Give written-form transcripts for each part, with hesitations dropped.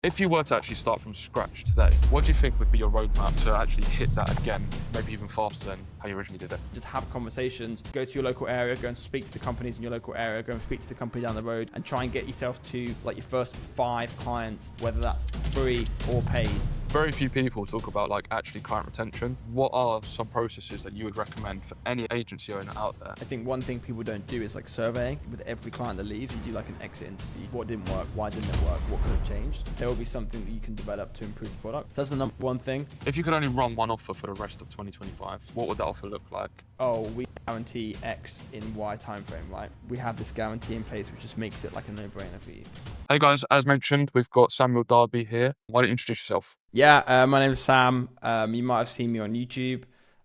If you were to actually start from scratch today, what do you think would be your roadmap to actually hit that again, maybe even faster than how you originally did it? Just have conversations, go to your local area, go and speak to the companies in your local area, go and speak to the company down the road, and try and get yourself to like your first 5 clients, whether that's free or paid. Very few people talk about like actually client retention. What are some processes that you would recommend for any agency owner out there? I think one thing people don't do is like surveying. With every client that leaves, you do like an exit interview. What didn't work? Why didn't it work? What could have changed? There will be something that you can develop to improve the product. So that's the number one thing. If you could only run one offer for the rest of 2025, what would that offer look like? Oh, we guarantee X in Y timeframe, right? We have this guarantee in place, which just makes it like a no-brainer for you. Hey guys, as mentioned, we've got Samuel Darby here. Why don't you introduce yourself? Yeah, my name is Sam. You might have seen me on YouTube.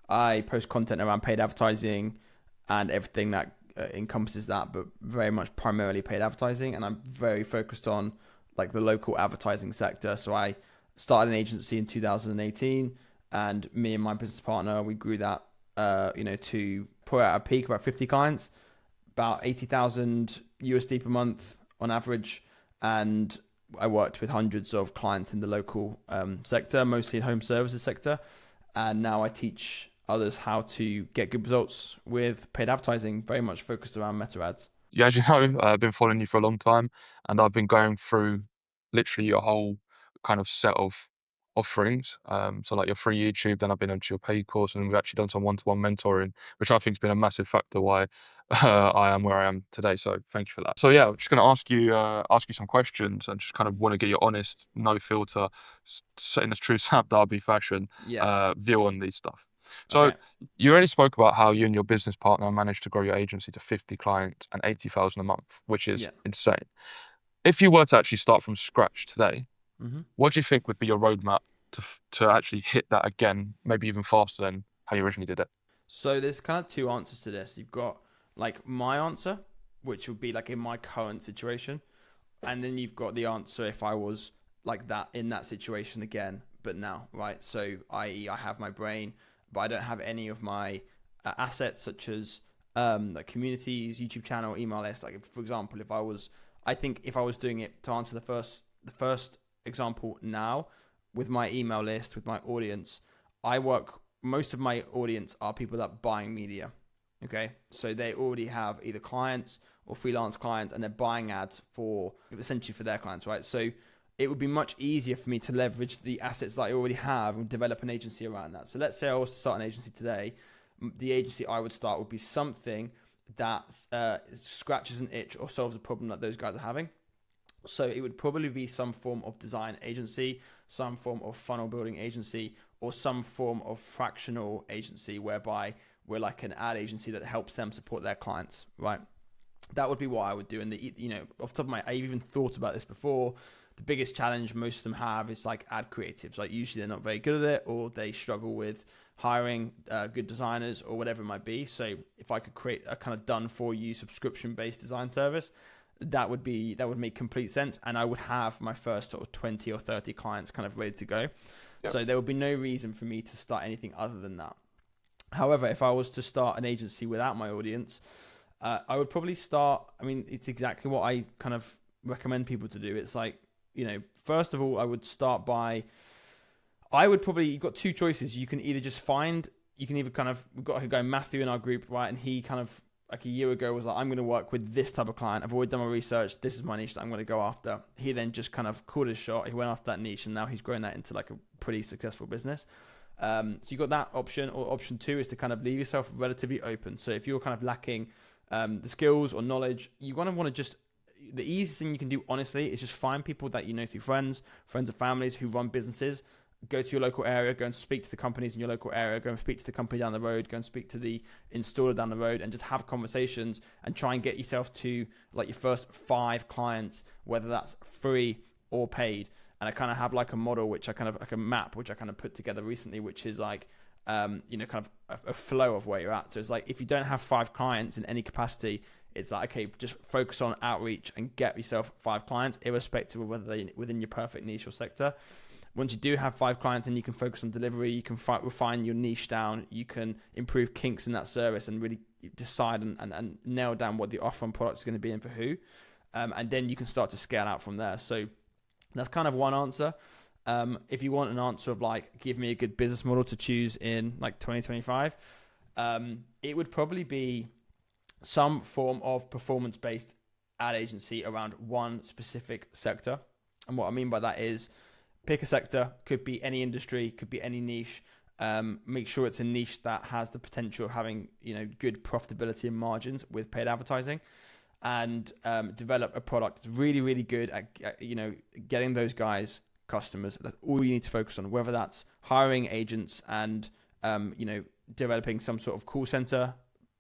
I post content around paid advertising and everything that encompasses that, but very much primarily paid advertising. And I'm very focused on like the local advertising sector. So I started an agency in 2018, and me and my business partner, we grew that, to put out a peak about 50 clients, about 80,000 USD per month on average. And I worked with hundreds of clients in the local sector, mostly in home services sector. And now I teach others how to get good results with paid advertising, very much focused around meta ads. Yeah, as you know, I've been following you for a long time, and I've been going through literally your whole kind of set of offerings. So like your free YouTube, then I've been onto your paid course, and we've actually done some one-to-one mentoring, which I think has been a massive factor why I am where I am today. So thank you for that. So yeah, I'm just going to ask you some questions, and just kind of want to get your honest, no filter, in a true Sam Darby fashion, Yeah. view on these stuff. So Okay. you already spoke about how you and your business partner managed to grow your agency to 50 clients and 80,000 a month, which is Yeah. insane. If you were to actually start from scratch today, hmm what do you think would be your roadmap to actually hit that again, maybe even faster than how you originally did it? So there's kind of two answers to this. You've got like my answer, which would be like in my current situation, and then you've got the answer if I was like that in that situation again, but now, right? So i.e. I have my brain, but I don't have any of my assets such as like communities, YouTube channel, email list. Like for example, I think if I was doing it to answer the first example now with my email list, with my audience, most of my audience are people that are buying media. Okay, so they already have either clients or freelance clients, and they're buying ads for essentially for their clients, right? So it would be much easier for me to leverage the assets that I already have and develop an agency around that. So let's say I was to start an agency today. The agency I would start would be something that scratches an itch or solves a problem that those guys are having. So it would probably be some form of design agency, some form of funnel building agency, or some form of fractional agency whereby we're like an ad agency that helps them support their clients, right? That would be what I would do. And off the top of my, I even thought about this before. The biggest challenge most of them have is like ad creatives. Like usually they're not very good at it, or they struggle with hiring good designers or whatever it might be. So if I could create a kind of done for you subscription based design service, that would make complete sense, and I would have my first sort of 20 or 30 clients kind of ready to go. Yep. So there would be no reason for me to start anything other than that. However, if I was to start an agency without my audience, I would probably start. I mean, it's exactly what I kind of recommend people to do. It's like, first of all, you've got two choices. We've got a guy Matthew in our group, right? And he kind of like a year ago was like, I'm going to work with this type of client. I've already done my research. This is my niche that I'm going to go after. He then just kind of called his shot. He went after that niche, and now he's grown that into like a pretty successful business. So you got that option, or option two is to kind of leave yourself relatively open. So if you're kind of lacking the skills or knowledge, you want to just, the easiest thing you can do, honestly, is just find people that you know through friends or families who run businesses. Go to your local area, go and speak to the companies in your local area, go and speak to the company down the road, go and speak to the installer down the road, and just have conversations and try and get yourself to like your first 5 clients, whether that's free or paid. And I kind of have like a model, which I kind of like a map, which I kind of put together recently, which is like, kind of a flow of where you're at. So it's like, if you don't have 5 clients in any capacity, it's like, okay, just focus on outreach and get yourself 5 clients, irrespective of whether they're within your perfect niche or sector. Once you do have 5 clients, and you can focus on delivery, you can refine your niche down, you can improve kinks in that service and really decide and nail down what the offer and product is going to be and for who. And then you can start to scale out from there. So That's kind of one answer. If you want an answer of like, give me a good business model to choose in like 2025, it would probably be some form of performance-based ad agency around one specific sector. And what I mean by that is pick a sector, could be any industry, could be any niche. Make sure it's a niche that has the potential of having, good profitability and margins with paid advertising, and develop a product that's really, really good at getting those guys customers. That's all you need to focus on, whether that's hiring agents and developing some sort of call center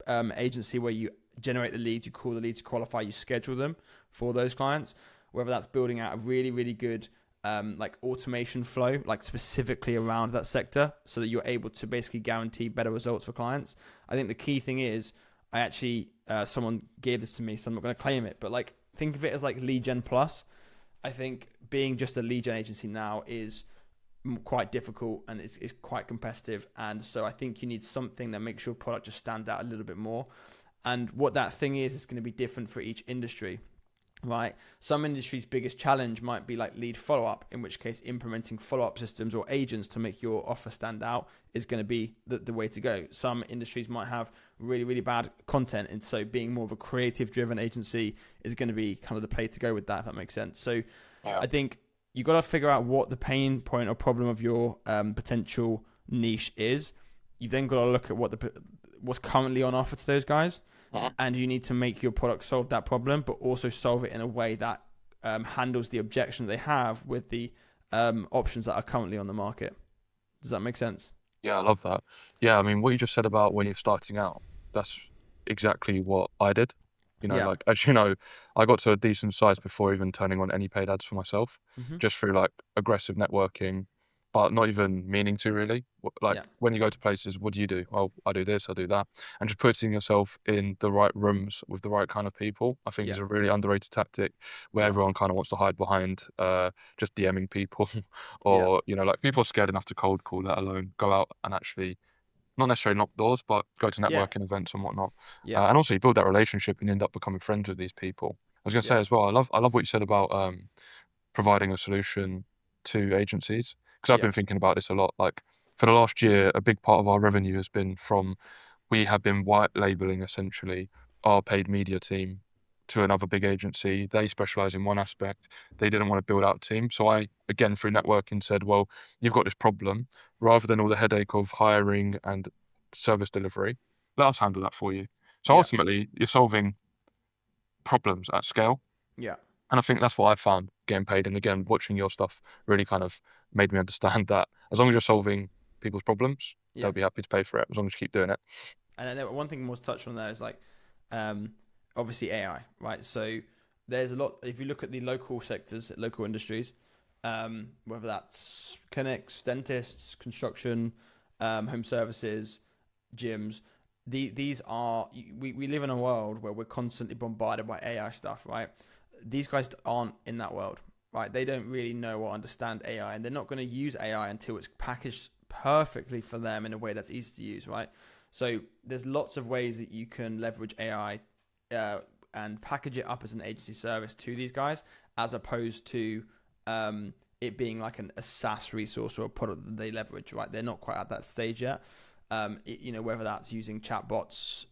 agency where you generate the leads, you call the leads, qualify, you schedule them for those clients, whether that's building out a really, really good like automation flow, like specifically around that sector, so that you're able to basically guarantee better results for clients. I think the key thing is, I actually, someone gave this to me, so I'm not going to claim it, but like, think of it as like lead gen plus. I think being just a lead gen agency now is quite difficult, and it's quite competitive. And so I think you need something that makes your product just stand out a little bit more. And what that thing is going to be different for each industry, right? Some industries' biggest challenge might be like lead follow-up, in which case implementing follow-up systems or agents to make your offer stand out is going to be the way to go. Some industries might have really, really bad content, and so being more of a creative-driven agency is going to be kind of the play to go with that, if that makes sense. So Yeah. I think you got to figure out what the pain point or problem of your potential niche is. You then got to look at what's currently on offer to those guys, and you need to make your product solve that problem, but also solve it in a way that handles the objection they have with the options that are currently on the market. Does that make sense? Yeah, I love that. Yeah, I mean, what you just said about when you're starting out, that's exactly what I did. Yeah. Like, as you know, I got to a decent size before even turning on any paid ads for myself, Hmm. just through like aggressive networking, but not even meaning to really. Like, Yeah. when you go to places, what do you do? Well, I do this, I do that. And just putting yourself in the right rooms with the right kind of people, I think is Yeah. a really underrated tactic where Yeah. everyone kind of wants to hide behind just DMing people Yeah. or, like people are scared enough to cold call, let alone go out and actually not necessarily knock doors, but go to Yeah. networking events and whatnot. Yeah. And also you build that relationship and you end up becoming friends with these people. I was gonna say Yeah. as well, I love what you said about providing a solution to agencies, because I've Yeah. been thinking about this a lot. Like for the last year, a big part of our revenue has been from we have been white labeling essentially our paid media team to another big agency. They specialize in one aspect. They didn't want to build out a team. So I, again, through networking said, well, you've got this problem. Rather than all the headache of hiring and service delivery, let us handle that for you. So Yeah. ultimately, you're solving problems at scale. Yeah. And I think that's what I found getting paid. And again, watching your stuff really kind of made me understand that as long as you're solving people's problems, Yeah. they'll be happy to pay for it as long as you keep doing it. And I know one thing more to touch on there is like, um, obviously AI, right? So there's a lot. If you look at the local sectors, local industries, whether that's clinics, dentists, construction, home services, gyms, these are we live in a world where we're constantly bombarded by AI stuff, right? These guys aren't in that world, right? They don't really know or understand AI, and they're not going to use AI until it's packaged perfectly for them in a way that's easy to use, right? So there's lots of ways that you can leverage AI and package it up as an agency service to these guys, as opposed to it being like a SaaS resource or a product that they leverage. Right, they're not quite at that stage yet. Whether that's using chatbots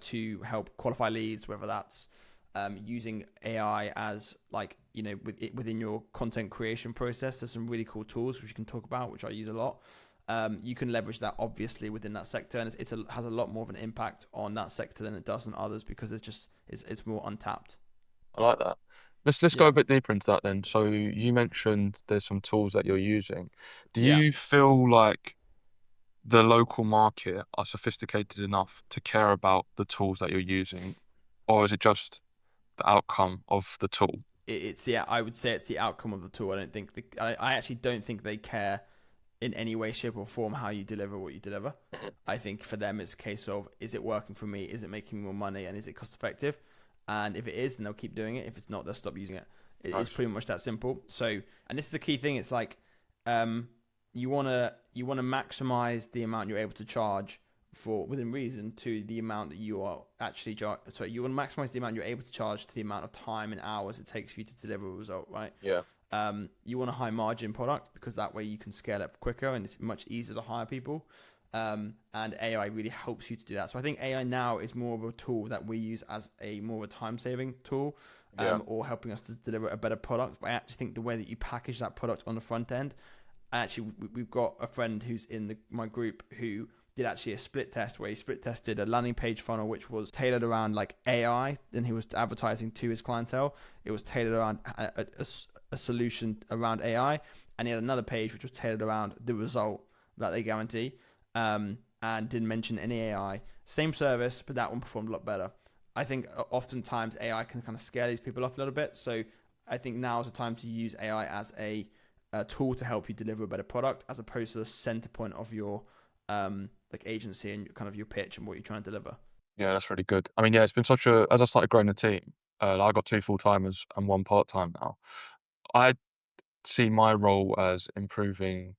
to help qualify leads, whether that's using AI as within your content creation process. There's some really cool tools which you can talk about, which I use a lot. You can leverage that obviously within that sector, and it has a lot more of an impact on that sector than it does on others, because it's more untapped. I like that. Let's go Yeah, a bit deeper into that then. So you mentioned there's some tools that you're using. Do yeah. you feel like the local market are sophisticated enough to care about the tools that you're using, or is it just the outcome of the tool? It's yeah. I would say it's the outcome of the tool. I actually don't think they care in any way, shape, or form how you deliver what you deliver. I think for them, it's a case of, is it working for me? Is it making me more money? And is it cost effective? And if it is, then they'll keep doing it. If it's not, they'll stop using it. It's Nice. pretty much that simple. So, and this is the key thing. It's like, you wanna maximize the amount you're able to charge for within reason to the amount that you are actually you want to maximize the amount you're able to charge to the amount of time and hours it takes for you to deliver a result, right? Yeah. You want a high margin product because that way you can scale up quicker and it's much easier to hire people. And AI really helps you to do that. So I think AI now is more of a tool that we use as a more of a time saving tool, Yeah. or helping us to deliver a better product. But I actually think the way that you package that product on the front end, actually, we've got a friend who's in my group who did actually a split test where he split tested a landing page funnel which was tailored around like AI, and he was advertising to his clientele. It was tailored around a solution around AI, and he had another page which was tailored around the result that they guarantee, and didn't mention any AI. Same service, but that one performed a lot better. I think oftentimes AI can kind of scare these people off a little bit. So I think now is the time to use AI as a tool to help you deliver a better product, as opposed to the center point of your like agency and kind of your pitch and what you're trying to deliver. Yeah, that's really good. I mean, yeah, it's been such a as I started growing the team, like, I got 2 full-timers and 1 part-time now. I see my role as improving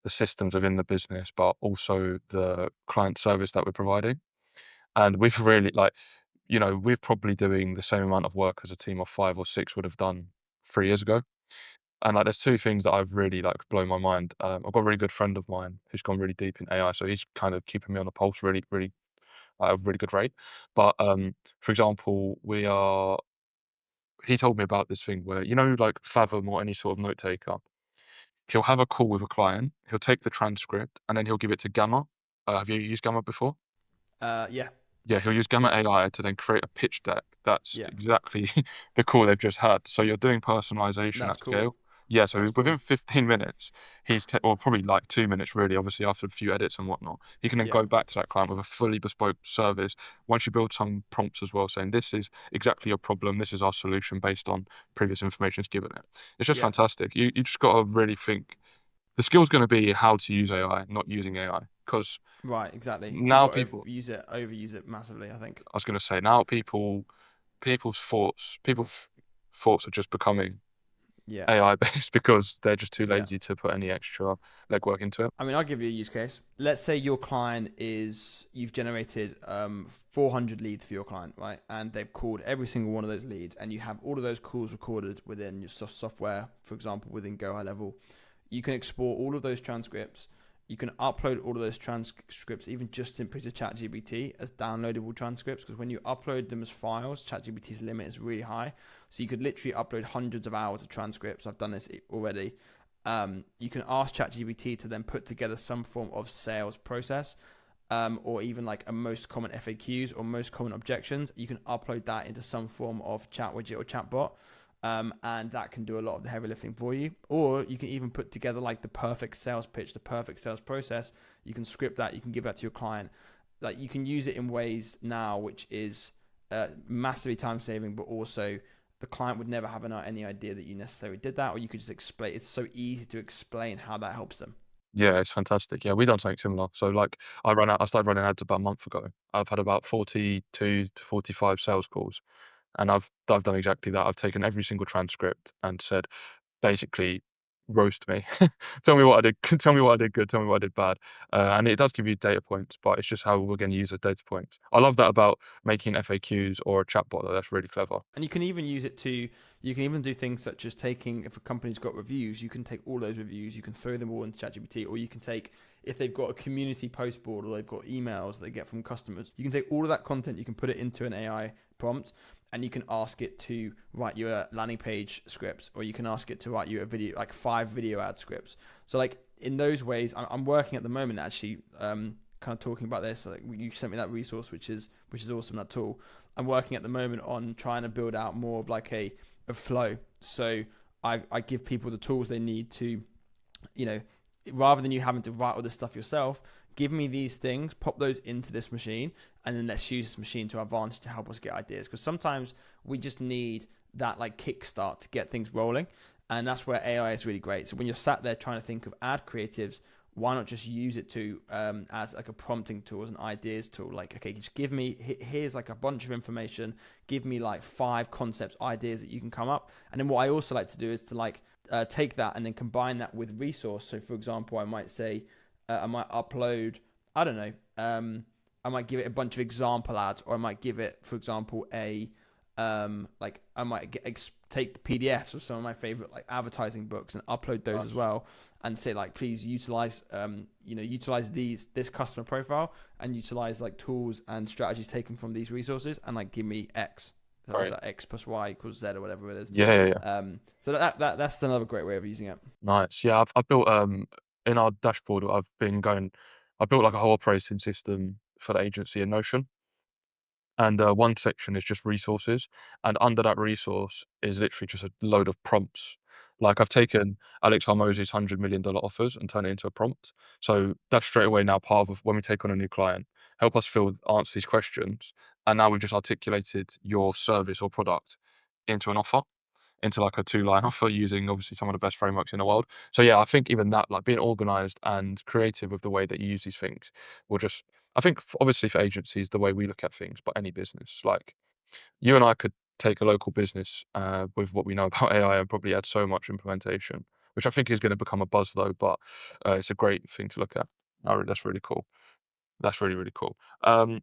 the systems within the business, but also the client service that we're providing. And we've really like, we're probably doing the same amount of work as a team of 5 or 6 would have done 3 years ago. And, like, there's 2 things that I've really, like, blown my mind. I've got a really good friend of mine who's gone really deep in AI, so he's kind of keeping me on the pulse really, really at a really good rate. But, for example, he told me about this thing where, like Fathom or any sort of note taker, he'll have a call with a client, he'll take the transcript, and then he'll give it to Gamma. Have you used Gamma before? Yeah, Yeah, he'll use Gamma yeah, AI to then create a pitch deck that's yeah. exactly the call they've just had. So you're doing personalization That's at cool. scale. Yeah, so That's cool. within 15 minutes, or probably like 2 minutes really, obviously after a few edits and whatnot, he can then Yeah, go back to that client with a fully bespoke service. Once you build some prompts as well, saying this is exactly your problem, this is our solution based on previous information it's given it. It's just yeah. fantastic. You just got to really think. The skill's going to be how to use AI, not using AI. Because Right, exactly. You've now got to people, overuse it massively, I think. I was going to say, now people's thoughts are just becoming Yeah, AI based because they're just too yeah. lazy to put any extra legwork into it. I mean, I'll give you a use case. Let's say your client you've generated 400 leads for your client, right? And they've called every single one of those leads, and you have all of those calls recorded within your software, for example, within Go High Level. You can export all of those transcripts. You can upload all of those transcripts, even just simply to ChatGPT as downloadable transcripts, because when you upload them as files, ChatGPT's limit is really high. So you could literally upload hundreds of hours of transcripts. I've done this already. You can ask ChatGPT to then put together some form of sales process, or even like a most common FAQs or most common objections. You can upload that into some form of chat widget or chatbot, and that can do a lot of the heavy lifting for you. Or you can even put together like the perfect sales pitch, the perfect sales process. You can script that. You can give that to your client. Like you can use it in ways now which is massively time saving, but also the client would never have any idea that you necessarily did that, or you could just explain. It's so easy to explain how that helps them. Yeah, it's fantastic. Yeah, we done something similar. So like I started running ads about a month ago. I've had about 42 to 45 sales calls, and I've done exactly that. I've taken every single transcript and said, basically, roast me. Tell me what I did. Tell me what I did good. Tell me what I did bad. And it does give you data points, but it's just how we're going to use the data points. I love that about making FAQs or a chatbot. Though. That's really clever. And you can even use it to, you can even do things such as taking, if a company's got reviews, you can take all those reviews, you can throw them all into ChatGPT, or you can take, if they've got a community post board or they've got emails they get from customers, you can take all of that content, you can put it into an AI prompt, and you can ask it to write you a landing page script, or you can ask it to write you a video, like 5 video ad scripts. So like in those ways, I'm working at the moment actually, kind of talking about this. Like you sent me that resource, which is awesome, that tool. I'm working at the moment on trying to build out more of like a flow. So I give people the tools they need to, you know, rather than you having to write all this stuff yourself, give me these things, pop those into this machine, and then let's use this machine to our advantage to help us get ideas. Because sometimes we just need that like kickstart to get things rolling. And that's where AI is really great. So when you're sat there trying to think of ad creatives, why not just use it to as like a prompting tool, as an ideas tool? Like, okay, just give me, here's like a bunch of information. Give me like 5 concepts, ideas that you can come up. And then what I also like to do is to like take that and then combine that with resource. So for example, I might say, I might upload, I don't know, I might give it a bunch of example ads, or I might give it, for example, a like I might take PDFs of some of my favorite like advertising books and upload those as well, and say like, please utilize utilize this customer profile and utilize like tools and strategies taken from these resources, and like give me X. That was Great. like X plus Y equals Z or whatever it is. Yeah, yeah, yeah. So that's another great way of using it. Nice. Yeah, I've built in our dashboard. I built like a whole operating system for the agency in Notion. And one section is just resources, and under that resource is literally just a load of prompts. Like I've taken Alex Hormozy's $100 million offers and turned it into a prompt. So that's straight away now part of when we take on a new client, help us answer these questions, and now we've just articulated your service or product into an offer, into like a two-line offer using obviously some of the best frameworks in the world. So yeah, I think even that, like being organized and creative with the way that you use these things will just, I think obviously for agencies, the way we look at things, but any business, like you and I could take a local business with what we know about AI and probably add so much implementation, which I think is going to become a buzz though, but it's a great thing to look at. That's really cool. That's really, really cool. So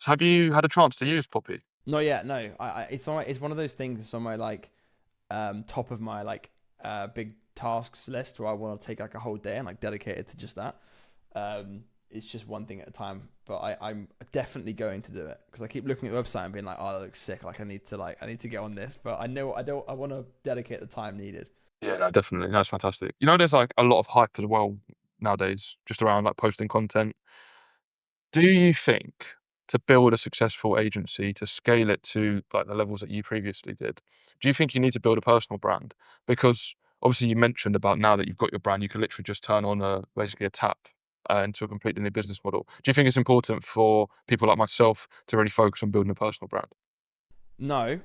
have you had a chance to use Poppy? Not yet, no. It's one of those things that's on my like top of my like big tasks list where I want to take like a whole day and like dedicate it to just that. It's just one thing at a time, but I'm definitely going to do it because I keep looking at the website and being like, oh, that looks sick. Like I need to get on this, but I know I want to dedicate the time needed. Yeah, no, definitely. That's fantastic. You know, there's like a lot of hype as well nowadays, just around like posting content. Do you think to build a successful agency, to scale it to like the levels that you previously did, do you think you need to build a personal brand? Because obviously you mentioned about now that you've got your brand, you can literally just turn on basically a tap into a completely new business model. Do you think it's important for people like myself to really focus on building a personal brand? No,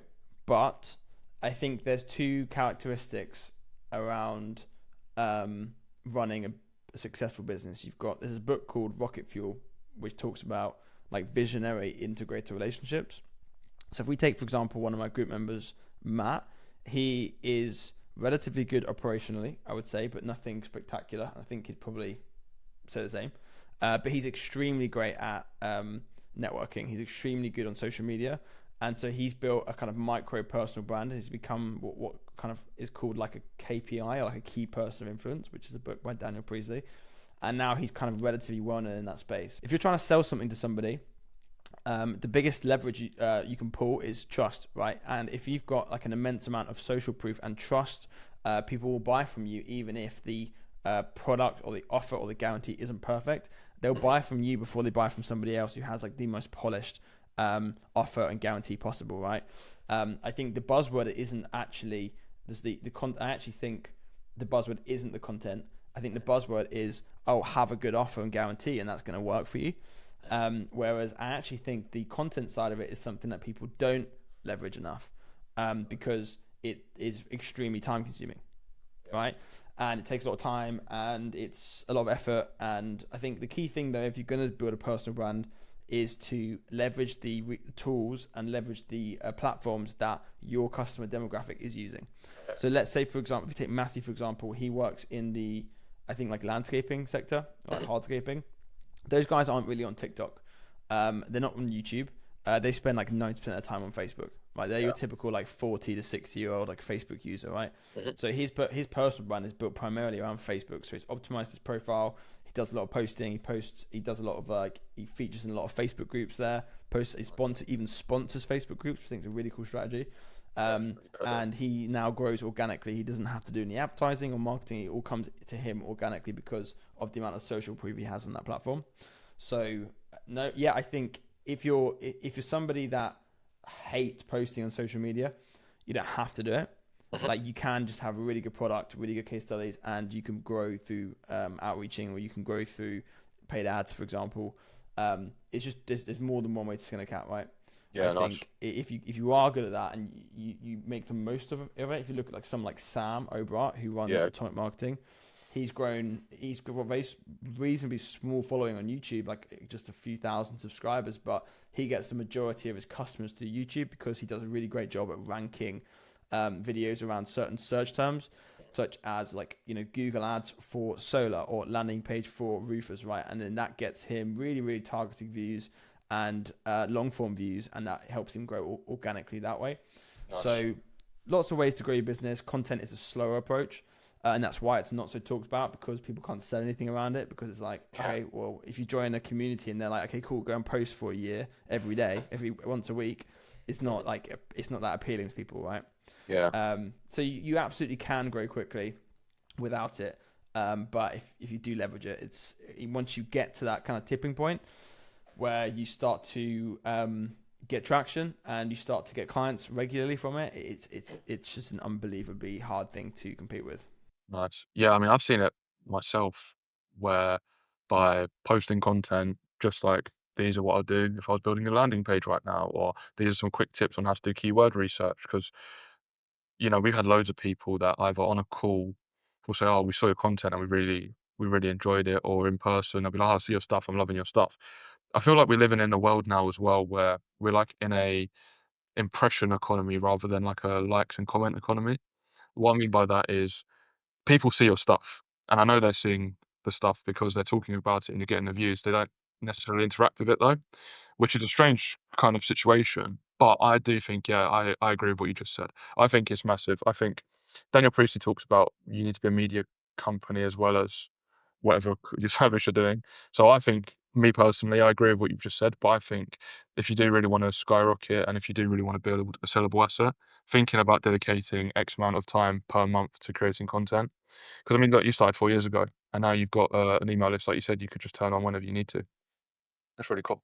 but I think there's two characteristics around running a successful business. There's a book called Rocket Fuel, which talks about like visionary integrator relationships. So if we take, for example, one of my group members, Matt, he is relatively good operationally, I would say, but nothing spectacular. I think he'd probably say the same. But he's extremely great at networking. He's extremely good on social media. And so he's built a kind of micro personal brand. He's become what kind of is called like a KPI, or like a key person of influence, which is a book by Daniel Priestley. And now he's kind of relatively well known in that space. If you're trying to sell something to somebody, the biggest leverage you can pull is trust, right? And if you've got like an immense amount of social proof and trust, people will buy from you even if the product or the offer or the guarantee isn't perfect. They'll buy from you before they buy from somebody else who has like the most polished offer and guarantee possible, right? I think the buzzword isn't actually I actually think the buzzword isn't the content. I think the buzzword is, oh, have a good offer and guarantee, and that's going to work for you. Whereas I actually think the content side of it is something that people don't leverage enough, because it is extremely time consuming, right? And it takes a lot of time and it's a lot of effort. And I think the key thing though, if you're going to build a personal brand, is to leverage the tools and leverage the platforms that your customer demographic is using. So let's say, for example, if you take Matthew, for example, he works in the, I think like landscaping sector, like hardscaping. Those guys aren't really on TikTok. They're not on YouTube. They spend like 90% of their time on Facebook. Right, they're your typical like 40 to 60-year-old like Facebook user, right? So his personal brand is built primarily around Facebook. So he's optimized his profile. He does a lot of posting. He does a lot of he features in a lot of Facebook groups there. Even sponsors Facebook groups, which I think is a really cool strategy. And he now grows organically. He doesn't have to do any advertising or marketing. It all comes to him organically because of the amount of social proof he has on that platform. So I think if you're somebody that hates posting on social media, you don't have to do it. Like you can just have a really good product, really good case studies, and you can grow through outreaching, or you can grow through paid ads, for example. It's just there's more than one way to skin a cat, right? Yeah, I nice. think if you are good at that and you make the most of it, if you look at like someone like Sam Obrat, who runs Atomic Marketing, he's got a very reasonably small following on YouTube, like just a few thousand subscribers, but he gets the majority of his customers through YouTube because he does a really great job at ranking videos around certain search terms, such as Google ads for solar or landing page for roofers, right? And then that gets him really, really targeted views and long form views, and that helps him grow organically that way. Nice. So lots of ways to grow your business. Content is a slower approach. And that's why it's not so talked about, because people can't sell anything around it, because it's like, Yeah. okay, well, if you join a community and they're like, okay, cool, go and post for a year every day, every once a week, it's not like it's not that appealing to people, right? Yeah. So you absolutely can grow quickly without it. But if you do leverage it, it's once you get to that kind of tipping point where you start to get traction and you start to get clients regularly from it, it's just an unbelievably hard thing to compete with. Nice. Yeah, I mean, I've seen it myself where by posting content, just like these are what I do if I was building a landing page right now, or these are some quick tips on how to do keyword research. Because, we've had loads of people that either on a call will say, "Oh, we saw your content and we really enjoyed it," or in person, they'll be like, "Oh, I see your stuff. I'm loving your stuff." I feel like we're living in a world now as well where we're like in a impression economy rather than like a likes and comment economy. What I mean by that is people see your stuff, and I know they're seeing the stuff because they're talking about it and you're getting the views. They don't necessarily interact with it though, which is a strange kind of situation. But I do think, yeah, I agree with what you just said. I think it's massive. I think Daniel Priestley talks about you need to be a media company as well as whatever your service you're doing. So I think, me personally, I agree with what you've just said, but I think if you do really want to skyrocket and if you do really want to build a sellable asset, thinking about dedicating X amount of time per month to creating content. Because I mean, look, you started 4 years ago, and now you've got an email list, like you said, you could just turn on whenever you need to. That's really cool.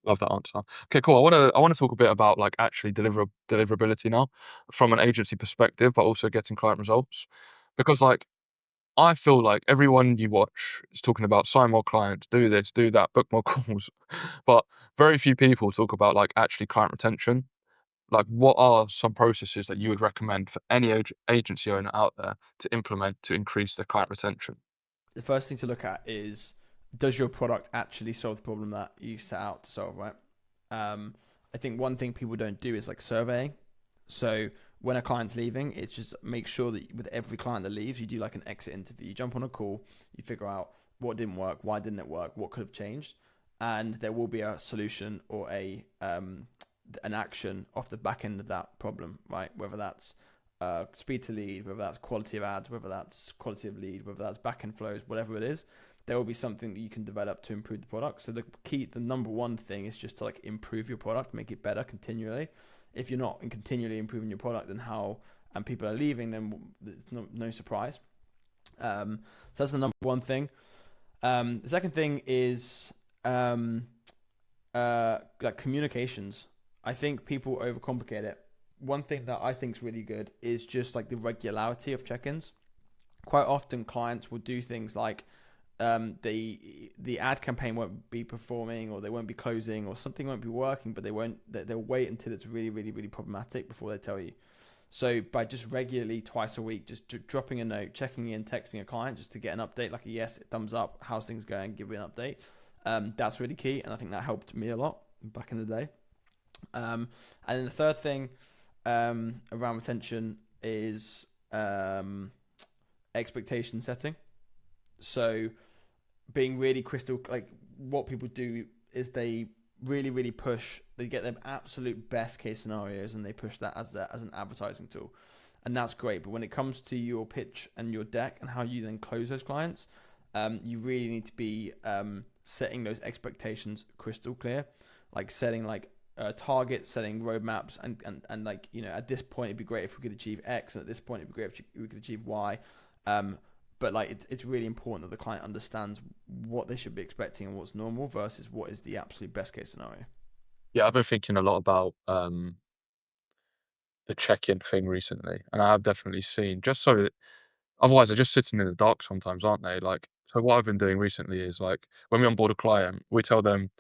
Love that answer. Okay, cool. I wanna talk a bit about like actually deliverability now, from an agency perspective, but also getting client results, because like I feel like everyone you watch is talking about sign more clients, do this, do that, book more calls, but very few people talk about like actually client retention. Like, what are some processes that you would recommend for any agency owner out there to implement to increase their client retention? The first thing to look at is, does your product actually solve the problem that you set out to solve, right? I think one thing people don't do is like surveying. So when a client's leaving, it's just make sure that with every client that leaves, you do like an exit interview. You jump on a call, you figure out what didn't work, why didn't it work, what could have changed, and there will be a solution or a an action off the back end of that problem, right? Whether that's speed to lead, whether that's quality of ads, whether that's quality of lead, whether that's back end flows, whatever it is, there will be something that you can develop to improve the product. So the number one thing is just to like improve your product, make it better continually. If you're not continually improving your product, then how, and people are leaving, then there's no surprise. So that's the number one thing. The second thing is like communications. I think people overcomplicate it. One thing that I think is really good is just like the regularity of check-ins. Quite often, clients will do things like the ad campaign won't be performing, or they won't be closing, or something won't be working, but they'll wait until it's really really really problematic before they tell you. So by just regularly twice a week, just dropping a note, checking in, texting a client just to get an update, like a yes, thumbs up, how's things going, give me an update. That's really key, and I think that helped me a lot back in the day. And then the third thing around retention is expectation setting. So being really crystal, like what people do is they really really push, they get their absolute best case scenarios and they push that as an advertising tool, and that's great. But when it comes to your pitch and your deck and how you then close those clients, you really need to be setting those expectations crystal clear, like setting like targets, setting roadmaps, and like, at this point it'd be great if we could achieve X, and at this point it'd be great if we could achieve Y. But like it's really important that the client understands what they should be expecting and what's normal versus what is the absolute best case scenario. Yeah, I've been thinking a lot about the check-in thing recently, and I have definitely seen just so that otherwise they're just sitting in the dark sometimes, aren't they? Like, so what I've been doing recently is like when we onboard a client, we tell them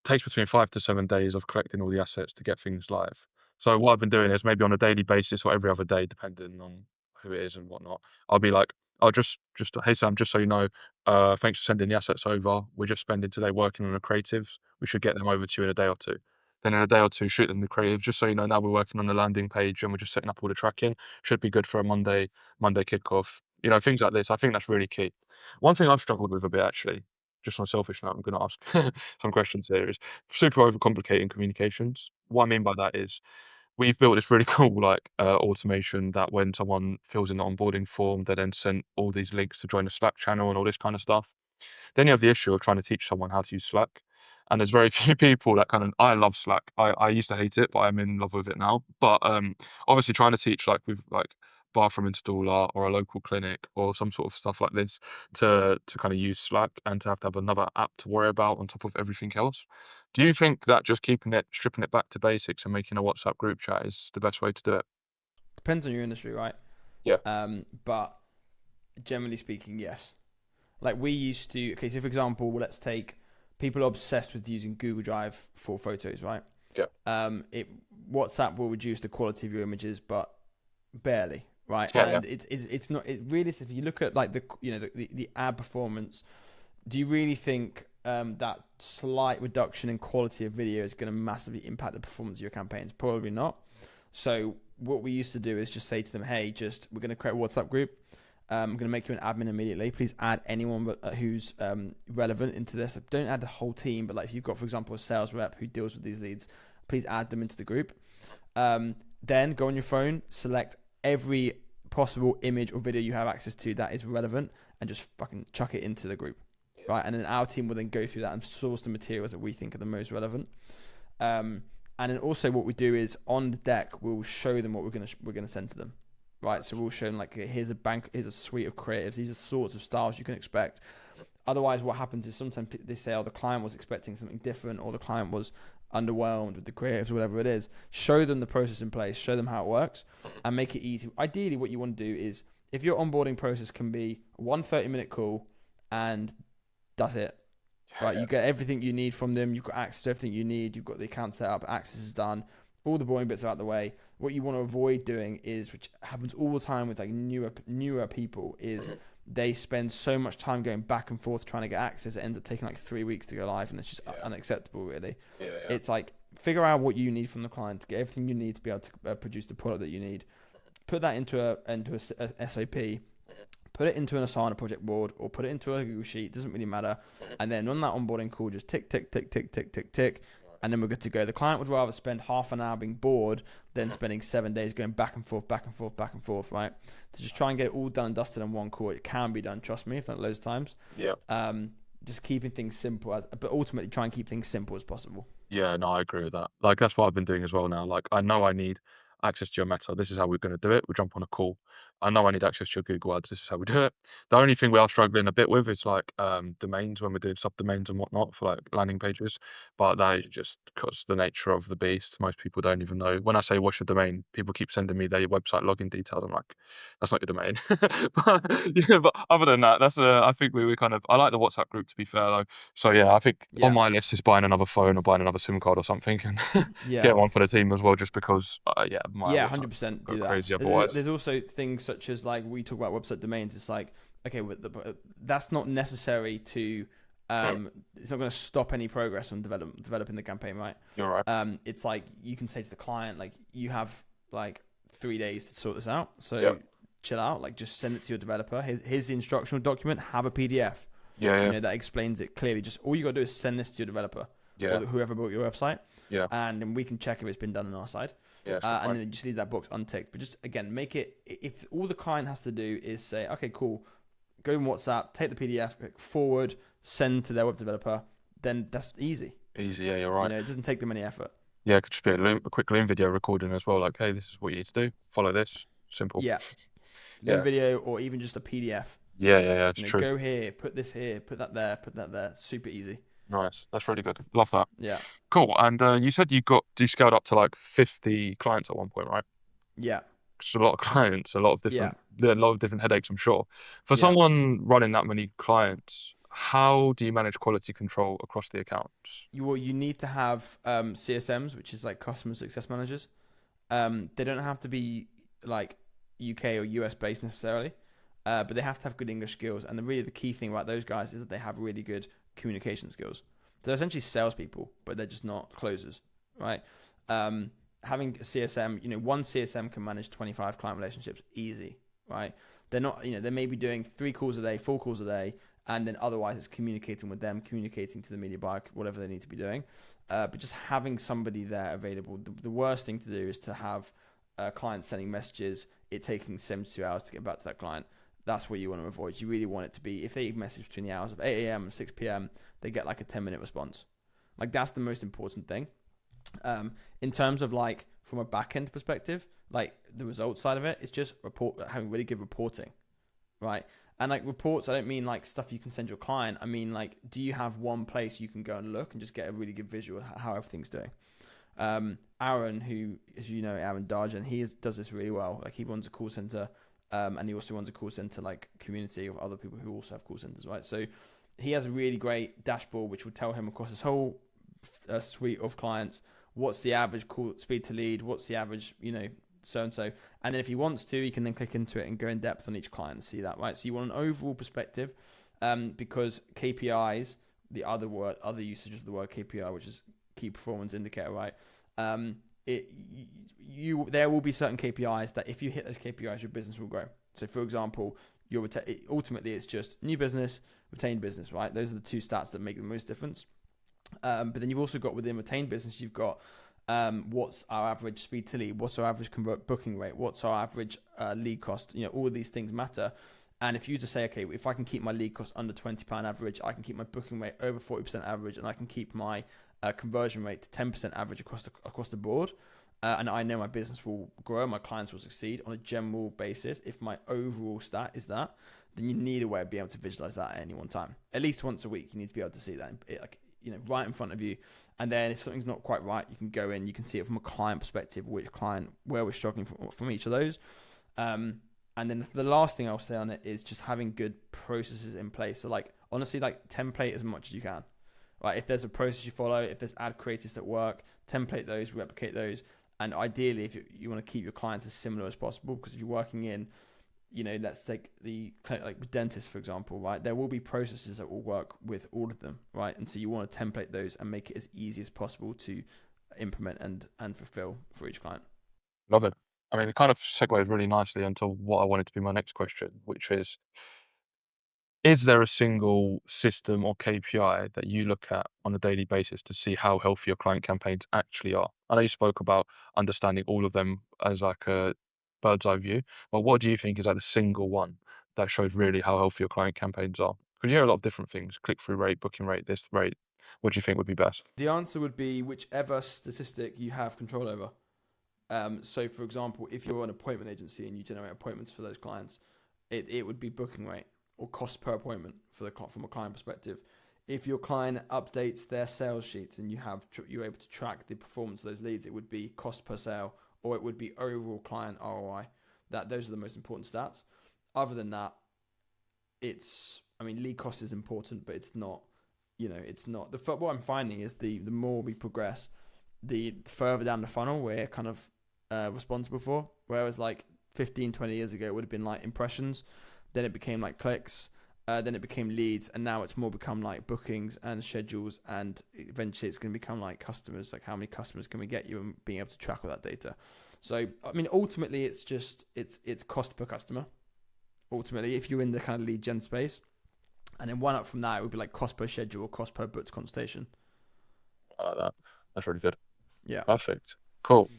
takes between 5 to 7 days of collecting all the assets to get things live. So what I've been doing is maybe on a daily basis or every other day, depending on who it is and whatnot, I'll be like, "I'll just hey Sam, just so you know, thanks for sending the assets over. We're just spending today working on the creatives. We should get them over to you in a day or two. Then in a day or two, shoot them the creative. Just so you know, now we're working on the landing page and we're just setting up all the tracking. Should be good for a Monday kickoff. Things like this. I think that's really key. One thing I've struggled with a bit actually, just on a selfish note, I'm going to ask some questions here. Is super overcomplicating communications. What I mean by that is we've built this really cool like automation that when someone fills in the onboarding form, they then send all these links to join the Slack channel and all this kind of stuff. Then you have the issue of trying to teach someone how to use Slack. And there's very few people that kind of I love Slack. I used to hate it, but I'm in love with it now. But obviously trying to teach like with like bathroom installer or a local clinic or some sort of stuff like this to kind of use Slack and to have another app to worry about on top of everything else. Do you think that just stripping it back to basics and making a WhatsApp group chat is the best way to do it? Depends on your industry, right? Yeah. But generally speaking, yes. Like we used to. Okay, so for example, let's take people are obsessed with using Google Drive for photos, right? Yeah. It WhatsApp will reduce the quality of your images, but barely, right? Yeah, yeah. And it's not it really. If you look at like the ad performance, do you really think that slight reduction in quality of video is going to massively impact the performance of your campaigns? Probably not. So what we used to do is just say to them, hey, we're going to create a WhatsApp group. I'm going to make you an admin immediately. Please add anyone who's relevant into this. Don't add the whole team, but like if you've got, for example, a sales rep who deals with these leads, please add them into the group. Then go on your phone, select every possible image or video you have access to that is relevant, and just fucking chuck it into the group, right? And then our team will then go through that and source the materials that we think are the most relevant. And then also what we do is on the deck we'll show them what we're gonna send to them. Right, so we'll show them like here's a suite of creatives. These are sorts of styles you can expect. Otherwise, what happens is sometimes they say, "Oh, the client was expecting something different," or the client was underwhelmed with the creatives, or whatever it is. Show them the process in place, show them how it works, and make it easy. Ideally, what you want to do is if your onboarding process can be one 30-minute call, and that's it. Right, you get everything you need from them. You've got access to everything you need. You've got the account set up. Access is done. All the boring bits are out the way. What you want to avoid doing is, which happens all the time with like newer people, is they spend so much time going back and forth trying to get access. It ends up taking like 3 weeks to go live, and it's just unacceptable, really. It's like figure out what you need from the client to get everything you need to be able to produce the product that you need. Put that into a SOP. Put it into an Asana project board or put it into a Google Sheet. Doesn't really matter. And then on that onboarding call, just tick, tick, tick, tick, tick, tick, tick. And then we're good to go. The client would rather spend half an hour being bored than spending 7 days going back and forth, back and forth, back and forth, right? To just try and get it all done and dusted in one call. It can be done, trust me, if not loads of times. Yeah. Just keeping things simple, but ultimately try and keep things simple as possible. Yeah, no, I agree with that. Like, that's what I've been doing as well now. Like, I know I need access to your Meta. This is how we're going to do it. We jump on a call. I know I need access to your Google Ads. This is how we do it. The only thing we are struggling a bit with is like domains when we're doing subdomains and whatnot for like landing pages. But that is just because the nature of the beast. Most people don't even know. When I say what's your domain, people keep sending me their website login details. I'm like, that's not your domain. but other than that, that's I think we kind of I like the WhatsApp group to be fair though. So yeah, I think on Yeah. my list is buying another phone or buying another SIM card or something, and Yeah. get one for the team as well, just because yeah, my Yeah, WhatsApp 100% go do that. crazy otherwise. There's also things such as like we talk about website domains. It's like, okay, that's not necessary to. It's not going to stop any progress on developing the campaign, right? You're right. It's like you can say to the client, like you have like 3 days to sort this out. So Yeah. chill out. Like just send it to your developer. Here's the instructional document. Have a PDF. Yeah, yeah, That explains it clearly. Just all you got to do is send this to your developer yeah, or whoever built your website, yeah, and then we can check if it's been done on our side. yeah. It's a good And point. then you just leave that box unticked. But just again, make it if all the client has to do is say, okay, cool, go in WhatsApp, take the PDF, click forward, send to their web developer, then that's easy. Easy. Yeah, you're right. It doesn't take them any effort. Yeah, it could just be a quick Loom video recording as well. Like, hey, this is what you need to do. Follow this. Simple. Yeah, Loom Yeah, video or even just a PDF. yeah, yeah, yeah. It's true. Go here, put this here, put that there, put that there. Super easy. Nice. That's really good. Love that. Yeah, Cool. And you said you scaled up to like 50 clients at one point, right? yeah, It's a lot of clients, yeah, a lot of different headaches, I'm sure. For yeah. someone running that many clients, how do you manage quality control across the accounts? You need to have CSMs, which is like customer success managers. They don't have to be like UK or US based necessarily, but they have to have good English skills. And the key thing about those guys is that they have really good communication skills. They're essentially salespeople, but they're just not closers, right? Having a CSM, one CSM can manage 25 client relationships easy, right? They're not, they may be doing 3 calls a day, 4 calls a day, and then otherwise it's communicating with them, communicating to the media buyer, whatever they need to be doing. But just having somebody there available. The worst thing to do is to have clients sending messages, it taking 72 hours to get back to that client. That's what you want to avoid. You really want it to be, if they message between the hours of 8 a.m. and 6 p.m., they get like a 10-minute response. Like that's the most important thing. In terms of like from a back end perspective, like the result side of it, it's just having really good reporting, right? And like reports, I don't mean like stuff you can send your client. I mean like, do you have one place you can go and look and just get a really good visual of how everything's doing? Aaron, who, as you know, Aaron Darjan, does this really well. Like he runs a call center, and he also runs a call center like community of other people who also have call centers, right? So he has a really great dashboard which will tell him across his whole suite of clients what's the average call speed to lead, what's the average, so and so, and then if he wants to, he can then click into it and go in depth on each client and see that, right? So you want an overall perspective, because KPIs, the other usage of the word KPI, which is key performance indicator, right? There will be certain KPIs that if you hit those KPIs, your business will grow. So for example, ultimately it's just new business, retained business, right? Those are the 2 stats that make the most difference. But then you've also got within retained business, you've got what's our average speed to lead, what's our average booking rate, what's our average lead cost. All of these things matter. And if you just say, okay, if I can keep my lead cost under £20 average, I can keep my booking rate over 40% average, and I can keep my conversion rate to 10% average across the board, and I know my business will grow, my clients will succeed on a general basis. If my overall stat is that, then you need a way of being able to visualize that at any one time. At least once a week, you need to be able to see that, right in front of you. And then if something's not quite right, you can go in, you can see it from a client perspective, where we're struggling from each of those. And then the last thing I'll say on it is just having good processes in place. So like, honestly, like template as much as you can, right? If there's a process you follow, if there's ad creatives that work, template those, replicate those. And ideally, if you want to keep your clients as similar as possible, because if you're working in, let's take the clinic, like with dentists, for example, right? There will be processes that will work with all of them, right? And so you want to template those and make it as easy as possible to implement and fulfill for each client. Love it. I mean, it kind of segues really nicely into what I wanted to be my next question, which is there a single system or KPI that you look at on a daily basis to see how healthy your client campaigns actually are? I know you spoke about understanding all of them as like a bird's eye view, but what do you think is like the single one that shows really how healthy your client campaigns are? Because you hear a lot of different things: click-through rate, booking rate, this rate. What do you think would be best? The answer would be whichever statistic you have control over. So, for example, if you're an appointment agency and you generate appointments for those clients, it would be booking rate or cost per appointment from a client perspective. If your client updates their sales sheets and you're able to track the performance of those leads, it would be cost per sale, or it would be overall client ROI. Those are the most important stats. Other than that, lead cost is important, but it's not. It's not. What I'm finding is the more we progress, the further down the funnel we're kind of responsible for. Whereas like 15, 20 years ago, it would have been like impressions, then it became like clicks, then it became leads, and now it's more become like bookings and schedules, and eventually it's going to become like customers, like how many customers can we get you, and being able to track all that data. So, ultimately it's just, it's cost per customer. Ultimately, if you're in the kind of lead gen space, and then one up from that, it would be like cost per schedule or cost per booked consultation. I like that. That's really good. Yeah. Perfect. Cool.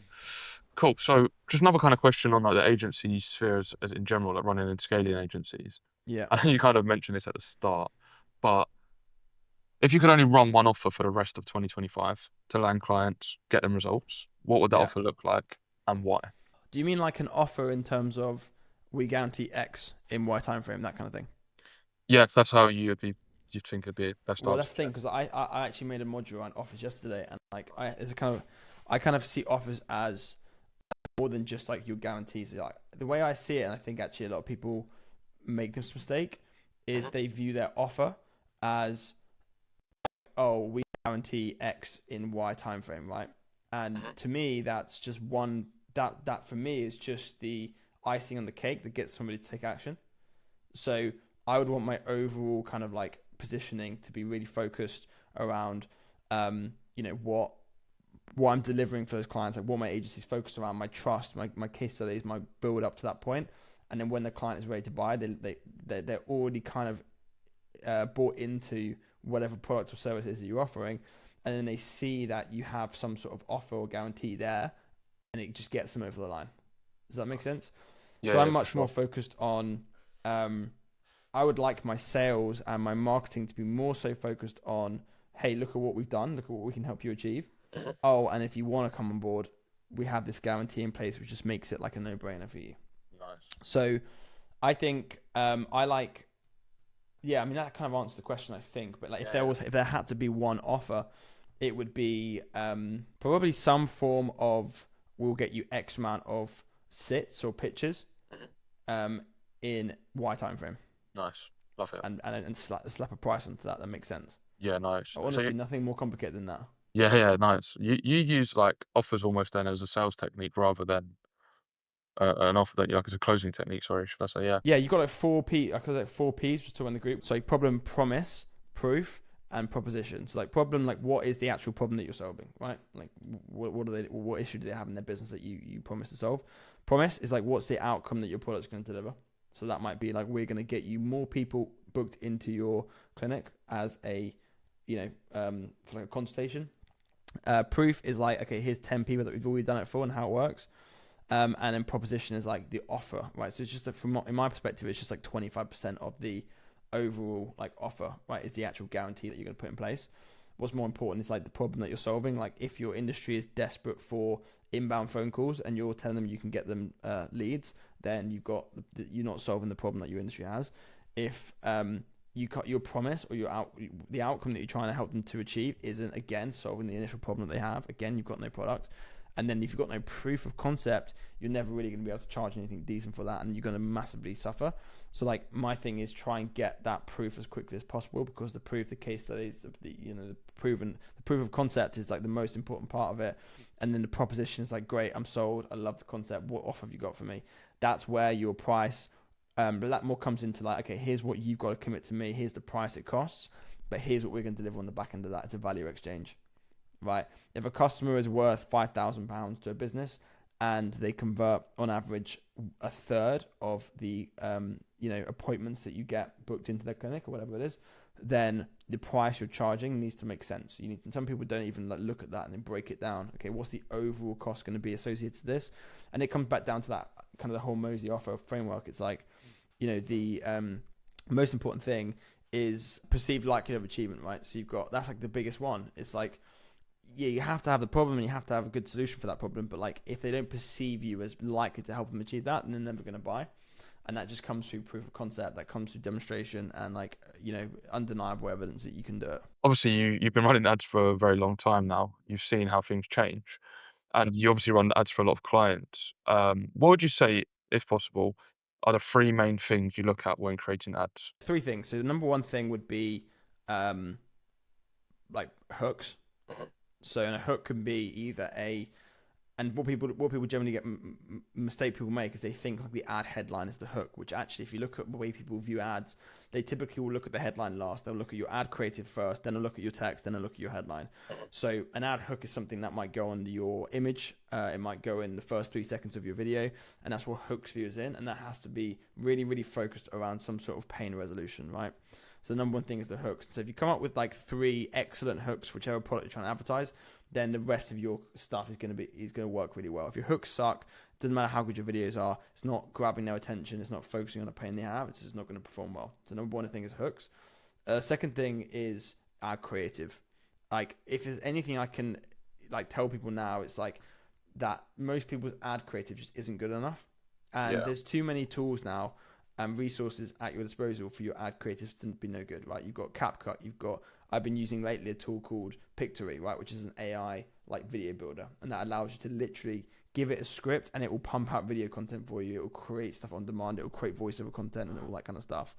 Cool. So just another kind of question on like the agency sphere as in general, like running and scaling agencies. Yeah. I think you kind of mentioned this at the start, but if you could only run one offer for the rest of 2025 to land clients, get them results, what would that Yeah. offer look like and why? Do you mean like an offer in terms of we guarantee X in Y time frame, that kind of thing? Yeah, that's how you'd think it'd be best Well, that's the thing, articulated. because I actually made a module on offers yesterday, and like I kind of see offers as more than just like your guarantees. Like the way I see it, and I think actually a lot of people make this mistake, is Mhm. they view their offer as, oh, we guarantee X in Y time frame, right? And Mhm. to me, that's just one that for me is just the icing on the cake that gets somebody to take action. So I would want my overall kind of like positioning to be really focused around, what I'm delivering for those clients, like what my agency's focused around, my trust, my case studies, my build up to that point, and then when the client is ready to buy, they're already kind of bought into whatever product or service it is that you're offering, and then they see that you have some sort of offer or guarantee there, and it just gets them over the line. Does that make sense? Yeah, So I'm yeah, for much more sure. focused on. I would like my sales and my marketing to be more so focused on, hey, look at what we've done, look at what we can help you achieve. Mhm. Oh, and if you want to come on board, we have this guarantee in place, which just makes it like a no-brainer for you. Nice. So I think I like, yeah, I mean that kind of answers the question, I think. But like, Yeah, yeah. if there had to be one offer, it would be probably some form of, we'll get you X amount of sits or pitches Mhm. um, in Y time frame, Nice. Love it. and slap a price onto that. That makes sense. Yeah, nice. So Honestly, nothing more complicated than that. yeah, yeah, nice. You use like offers almost then as a sales technique rather than an offer that you like as a closing technique. Sorry, should I say? Yeah. Yeah, you got like four P. I call it four P's just to run the group. So like problem, promise, proof, and proposition. So like problem, like what is the actual problem that you're solving, right? Like what issue do they have in their business that you promise to solve? Promise is like what's the outcome that your product's going to deliver. So that might be like we're going to get you more people booked into your clinic as a, for like a consultation. Proof is like, okay, here's 10 people that we've already done it for and how it works. And then proposition is like the offer, right? So it's just in my perspective, it's just like 25% of the overall like offer, right? It's the actual guarantee that you're going to put in place. What's more important is like the problem that you're solving. Like if your industry is desperate for inbound phone calls and you're telling them you can get them leads, then you're not solving the problem that your industry has. If you cut your promise or the outcome that you're trying to help them to achieve isn't again solving the initial problem that they have, again you've got no product. And then if you've got no proof of concept, you're never really going to be able to charge anything decent for that, and you're going to massively suffer. So like my thing is try and get that proof as quickly as possible, because the proof, the case studies, the proof of concept is like the most important part of it. And then the proposition is like, great, I'm sold, I love the concept. What offer have you got for me? That's where your price, but that more comes into like, okay, here's what you've got to commit to me. Here's the price it costs, but here's what we're going to deliver on the back end of that. It's a value exchange. Right? If a customer is worth £5,000 to a business and they convert on average a third of the appointments that you get booked into their clinic or whatever it is, then the price you're charging needs to make sense. Some people don't even look at that and then break it down. Okay, what's the overall cost going to be associated to this? And it comes back down to that kind of the whole Mosey offer framework. It's like, the most important thing is perceived likelihood of achievement, right? So that's like the biggest one. It's like, yeah, you have to have the problem and you have to have a good solution for that problem. But like, if they don't perceive you as likely to help them achieve that, then they're never going to buy. And that just comes through proof of concept, that comes through demonstration and like, undeniable evidence that you can do it. Obviously, you've been running ads for a very long time now. You've seen how things change, and you obviously run ads for a lot of clients. What would you say, if possible, are the three main things you look at when creating ads? Three things. So the number one thing would be like hooks. Mhm. So and a hook can be either and what people generally get mistake people make is they think like the ad headline is the hook, which actually if you look at the way people view ads, they typically will look at the headline last. They'll look at your ad creative first, then they'll look at your text, then they'll look at your headline. So an ad hook is something that might go on your image, it might go in the first 3 seconds of your video, and that's what hooks viewers in, and that has to be really, really focused around some sort of pain resolution, right? So the number one thing is the hooks. So if you come up with like 3 excellent hooks for whichever product you're trying to advertise, then the rest of your stuff is going to work really well. If your hooks suck, doesn't matter how good your videos are, it's not grabbing their attention, it's not focusing on a pain they have, it's just not going to perform well. So number one thing is hooks. Second thing is ad creative. Like if there's anything I can like tell people now, it's like that most people's ad creative just isn't good enough, and Yeah. there's too many tools now and resources at your disposal for your ad creatives to be no good, right? You've got CapCut, I've been using lately a tool called Pictory, right, which is an AI like video builder, and that allows you to literally give it a script and it will pump out video content for you. It will create stuff on demand. It will create voiceover content and all that kind of stuff.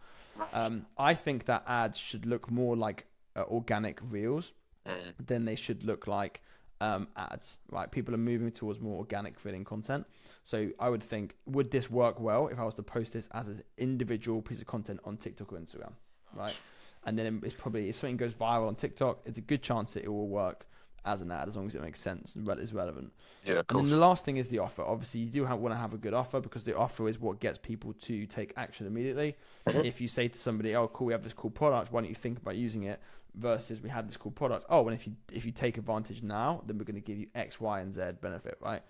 I think that ads should look more like organic reels Mm. than they should look like ads, right? People are moving towards more organic feeling content. So I would think, would this work well if I was to post this as an individual piece of content on TikTok or Instagram, right? And then it's probably, if something goes viral on TikTok, it's a good chance that it will work as an ad as long as it makes sense and is relevant. Yeah, of And then the course. last thing is the offer. Obviously, you do want to have a good offer because the offer is what gets people to take action immediately. Mhm. If you say to somebody, "Oh, cool, we have this cool product. Why don't you think about using it?" Versus we had this cool product. Oh, and if you take advantage now, then we're going to give you X, Y, and Z benefit, right?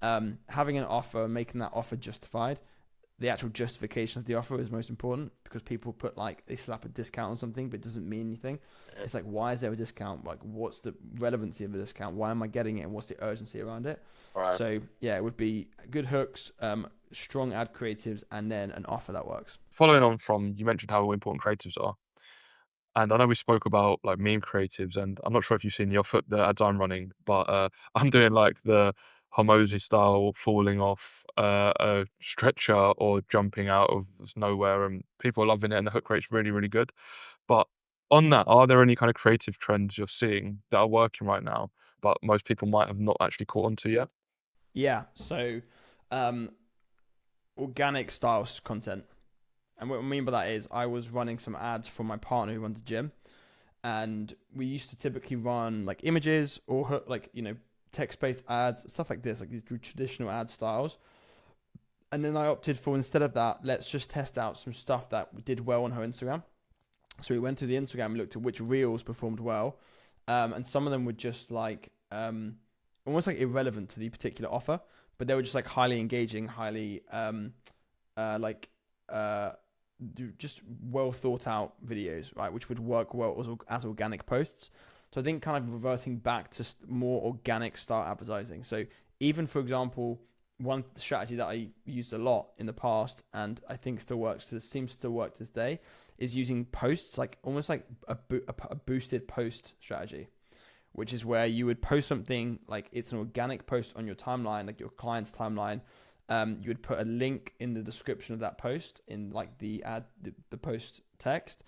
Having an offer, making that offer justified, the actual justification of the offer is most important because people put like they slap a discount on something but it doesn't mean anything. Mhm. It's like, why is there a discount? Like, what's the relevancy of the discount? Why am I getting it, and what's the urgency around it? Right. So yeah, it would be good hooks, strong ad creatives, and then an offer that works. Following on from, you mentioned how important creatives are. And I know we spoke about like meme creatives, and I'm not sure if you've seen the ads I'm running, but I'm doing like the Hormozy style falling off a stretcher or jumping out of nowhere, and people are loving it, and the hook rate's really, really good. But on that, are there any kind of creative trends you're seeing that are working right now, but most people might have not actually caught on to yet? Yeah. So, um, organic styles content, and what I mean by that is I was running some ads for my partner who runs a gym, and we used to typically run like images or like text-based ads, stuff like this, like these traditional ad styles. And then I opted for, instead of that, let's just test out some stuff that did well on her Instagram. So we went through the Instagram and looked at which reels performed well, and some of them were just like almost like irrelevant to the particular offer, but they were just like highly engaging, highly like uh, just well thought out videos, right, which would work well as organic posts. So I think kind of reverting back to more organic style advertising. So even for example, one strategy that I used a lot in the past and I think still works, seems to still work to this day, is using posts, like almost like a boosted post strategy, which is where you would post something like it's an organic post on your timeline, like your client's timeline. You would put a link in the description of that post in like the post text,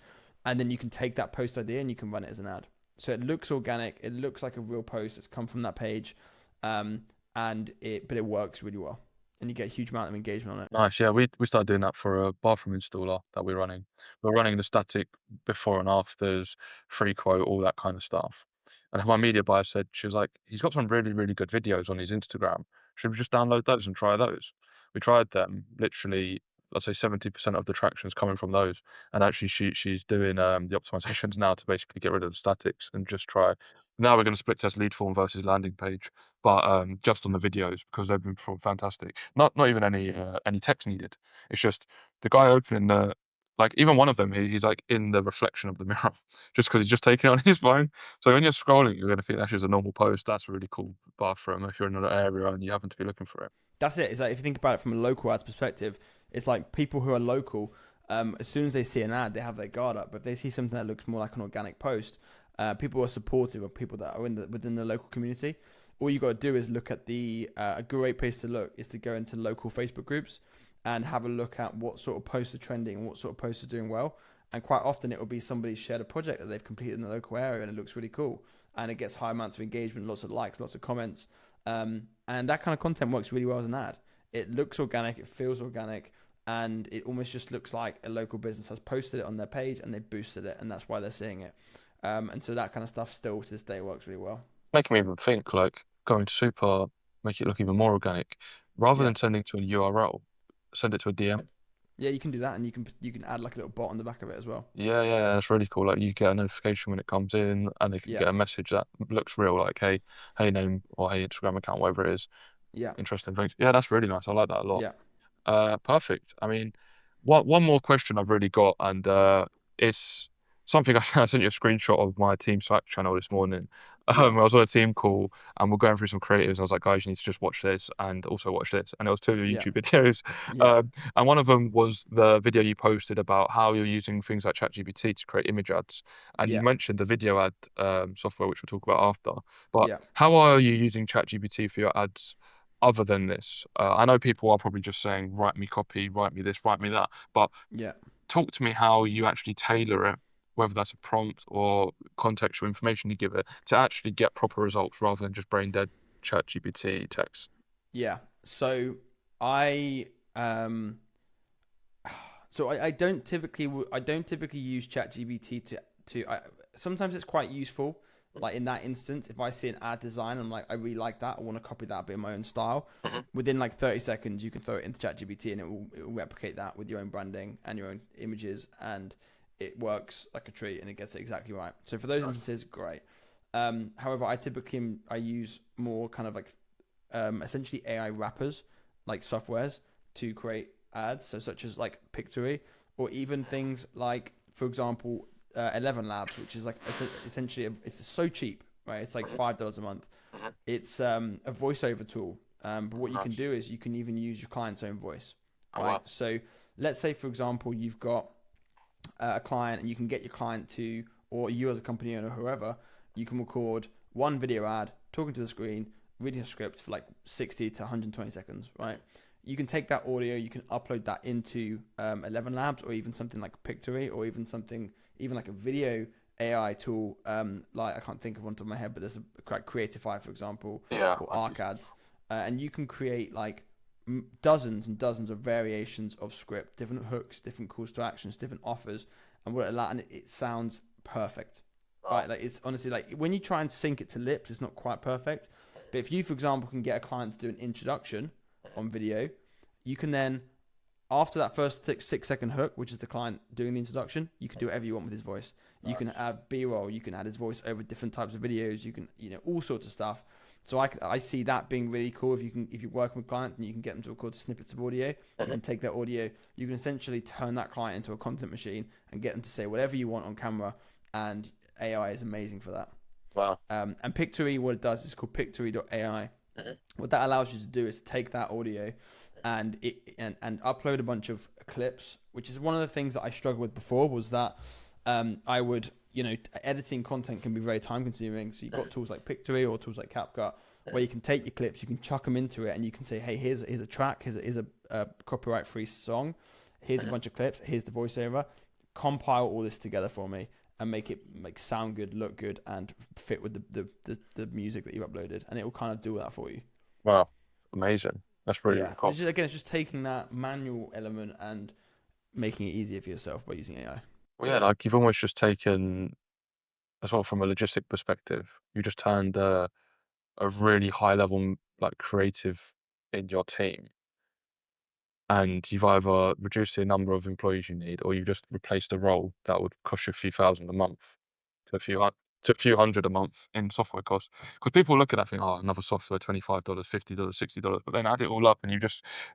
and then you can take that post idea and you can run it as an ad. So it looks organic, it looks like a real post. It's come from that page, um, but it works really well, and you get a huge amount of engagement on it. Nice, yeah, we started doing that for a bathroom installer that we're running. We're running the static before and afters, free quote, all that kind of stuff. And my media buyer said, she was like, "He's got some really, really good videos on his Instagram. Should we just download those and try those?" We tried them. Literally, I'd say 70% of the traction is coming from those. And actually, she's doing the optimizations now to basically get rid of the statics and just try. Now we're going to split test lead form versus landing page, but just on the videos because they've been performed fantastic. Not even any text needed. It's just the guy opening the like even one of them, he's like in the reflection of the mirror just because he's just taking it on his phone. So when you're scrolling, you're gonna think that's just a normal post. That's a really cool bathroom if you're in another area and you happen to be looking for it. That's it. It's like if you think about it from a local ads perspective, it's like people who are local. As soon as they see an ad, they have their guard up. But if they see something that looks more like an organic post, people are supportive of people that are within the local community. All you got to do is look at a great place to look is to go into local Facebook groups and have a look at what sort of posts are trending and what sort of posts are doing well. And quite often it will be somebody shared a project that they've completed in the local area and it looks really cool and it gets high amounts of engagement, lots of likes, lots of comments. And that kind of content works really well as an ad. It looks organic, it feels organic, and it almost just looks like a local business has posted it on their page and they boosted it, and that's why they're seeing it. And so that kind of stuff still to this day works really well. Making me even think like going super, make it look even more organic, rather Yeah, than sending to a URL, send it to a DM. yeah, you can do that, and you can add like a little bot on the back of it as well. Yeah, yeah, yeah, that's really cool. Like you get a notification when it comes in, and they can Yeah, get a message that looks real, like hey name or hey Instagram account, whatever it is. yeah, Interesting things. Yeah, that's really nice. I like that a lot. yeah, Perfect. I mean, one more question I've really got, and it's something I sent you a screenshot of my team Slack channel this morning. yeah, I was on a team call and we're going through some creatives. I was like, guys, you need to just watch this and also watch this. And it was two of your yeah, YouTube videos. yeah, And one of them was the video you posted about how you're using things like ChatGPT to create image ads. And you yeah, mentioned the video ad software, which we'll talk about after. But yeah, how are you using ChatGPT for your ads other than this? I know people are probably just saying, write me copy, write me this, write me that. But yeah. talk to me how you actually tailor it, whether that's a prompt or contextual information you give it to actually get proper results rather than just brain dead chat GPT text. Yeah. So I um I don't typically use ChatGPT to sometimes it's quite useful like in that instance, if I see an ad design, I'm like, I really like that. I want to copy that a bit in my own style. Mhm. Within like 30 seconds, you can throw it into ChatGPT and it will replicate that with your own branding and your own images, and it works like a treat and it gets it exactly right. So for those Nice. instances, great. However, I use more kind of like essentially AI wrappers, like softwares to create ads, so such as like Pictory, or even things like, for example, 11 Labs, which is like essentially it's so cheap, right? It's like Mhm. $5 a month. Mhm. It's a voiceover tool, but what you can Nice. do is you can even use your client's own voice, Oh right? wow. So let's say, for example, you've got a client and you can get your client to, or you as a company owner, whoever, you can record one video ad, talking to the screen, reading a script for like 60 to 120 seconds, right? You can take that audio, you can upload that into 11 Labs, or even something like Pictory, or even something, even like a video AI tool. Like I can't think of one top of my head, but there's a Creatify, for example, Yeah. or Arcads, and you can create like dozens and dozens of variations of script, different hooks, different calls to actions, different offers, and what it and it sounds perfect, Wow. right? Like it's honestly like when you try and sync it to lips, it's not quite perfect. But if you, for example, can get a client to do an introduction on video, you can then, after that first 6 second hook, which is the client doing the introduction, you can do whatever you want with his voice. You can Nice. add B-roll, you can add his voice over different types of videos, you can, all sorts of stuff. So I see that being really cool if you're working with clients and you can get them to record snippets of audio. You Mhm. can take that audio, you can essentially turn that client into a content machine and get them to say whatever you want on camera, and AI is amazing for that. Wow. And Pictory, what it does is called Pictory.ai. Mhm. What that allows you to do is take that audio and upload a bunch of clips, which is one of the things that I struggled with before. Was that I would, editing content can be very time consuming. So you've got tools like Pictory or tools like CapCut where you can take your clips, you can chuck them into it, and you can say, hey, here's a track, here's a copyright free song, here's a Mhm. bunch of clips, here's the voiceover, compile all this together for me and make it sound good, look good, and fit with the music that you've uploaded, and it will kind of do that for you. Wow. Amazing. That's really, Yeah. really So cool. again, it's just taking that manual element and making it easier for yourself by using AI. Well, yeah, like you've almost just taken, as well from a logistic perspective, you just turned a really high level like creative in your team, and you've either reduced the number of employees you need, or you've just replaced a role that would cost you a few thousand a month to a few hundred a month in software costs. Because people look at that and think, oh, another software, $25, $50, $60, but then add it all up, and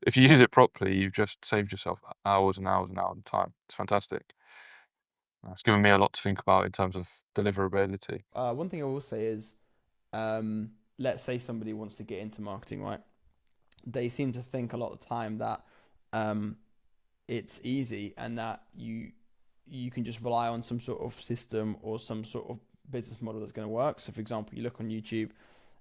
if you use it properly, you've just saved yourself hours and hours and hours of time. It's fantastic. It's given me a lot to think about in terms of deliverability. One thing I will say is, let's say somebody wants to get into marketing, right? They seem to think a lot of the time that um, it's easy and that you can just rely on some sort of system or some sort of business model that's going to work. So, for example, you look on YouTube,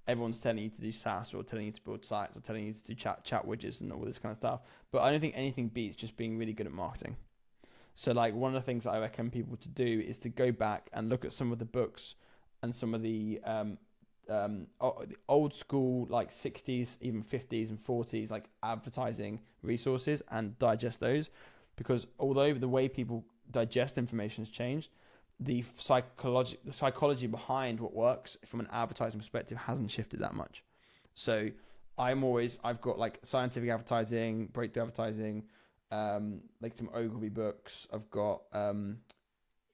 everyone's telling you to do SaaS or telling you to build sites or telling you to do chat widgets and all this kind of stuff. But I don't think anything beats just being really good at marketing. So, like, one of the things I recommend people to do is to go back and look at some of the books and some of the old school, like 60s, even 50s and 40s, like advertising resources, and digest those. Because although the way people digest information has changed, the psychology behind what works from an advertising perspective hasn't shifted that much. So I've got like scientific advertising, breakthrough advertising, like some Ogilvy books. I've got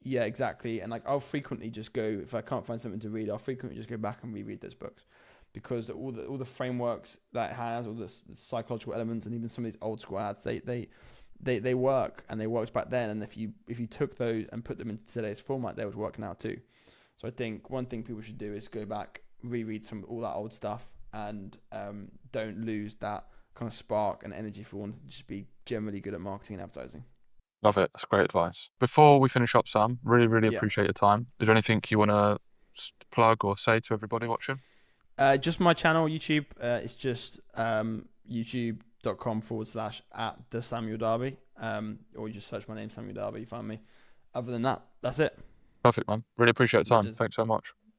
yeah, exactly. And like I'll frequently just go, if I can't find something to read, I'll frequently just go back and reread those books, because all the frameworks that it has, all the psychological elements, and even some of these old school ads, they work, and they worked back then. And if you took those and put them into today's format, they would work now too. So I think one thing people should do is go back, reread all that old stuff, and don't lose that kind of spark and energy for one to just be generally good at marketing and advertising. Love it. That's great advice. Before we finish up, Sam, really, really Yeah. appreciate your time. Is there anything you want to plug or say to everybody watching? Just my channel, YouTube. It's just youtube.com/ at the Samuel Darby. Or you just search my name, Samuel Darby, you find me. Other than that, that's it. Perfect, man. Really appreciate your time. Legend. Thanks so much.